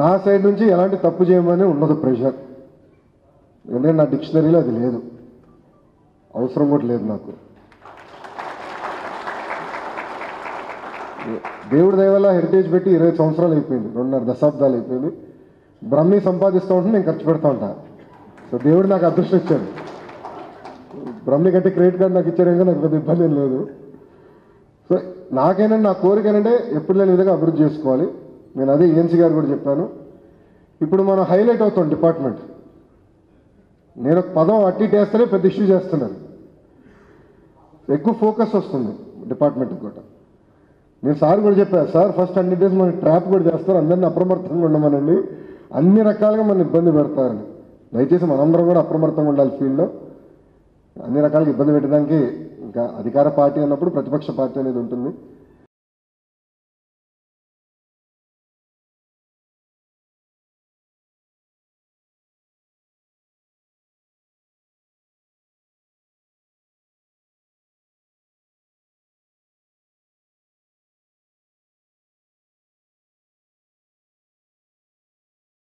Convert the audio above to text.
నా సైడ్ నుంచి ఎలాంటి తప్పు చేయమని ఉండదు ప్రెషర్. ఎందుకంటే నా డిక్షనరీలో అది లేదు, అవసరం కూడా లేదు నాకు. దేవుడి దయ వల్ల హెరిటేజ్ పెట్టి 20 సంవత్సరాలు అయిపోయింది, 2.5 దశాబ్దాలు అయిపోయింది. బ్రహ్మి సంపాదిస్తూ ఉంటే నేను ఖర్చు పెడతా ఉంటా. సో దేవుడు నాకు అదృష్టం ఇచ్చాడు. బ్రహ్మి కట్టి క్రెడిట్ కార్డు నాకు ఇచ్చారు కనుక నాకు పెద్ద ఇబ్బంది ఏం లేదు. సో నాకేనంటే నా కోరిక ఏంటంటే ఎప్పుడు లేని విధంగా అభివృద్ధి చేసుకోవాలి. నేను అదే ఏఎన్సీ గారు కూడా చెప్పాను. ఇప్పుడు మనం హైలైట్ అవుతాం డిపార్ట్మెంట్. నేను ఒక పదం అట్టి వేస్తేనే పెద్ద ఇష్యూ చేస్తున్నాను. ఎక్కువ ఫోకస్ వస్తుంది డిపార్ట్మెంట్కి కూడా. నేను సార్ కూడా చెప్పాను, సార్ ఫస్ట్ 100 days మనకి ట్రాప్ కూడా చేస్తారు, అందరినీ అప్రమత్తంగా ఉండమనండి, అన్ని రకాలుగా మన ఇబ్బంది పెడతారని. దయచేసి మనందరం కూడా అప్రమత్తంగా ఉండాలి ఫీల్డ్లో. అన్ని రకాలుగా ఇబ్బంది పెట్టడానికి ఇంకా అధికార పార్టీ అన్నప్పుడు ప్రతిపక్ష పార్టీ అనేది ఉంటుంది.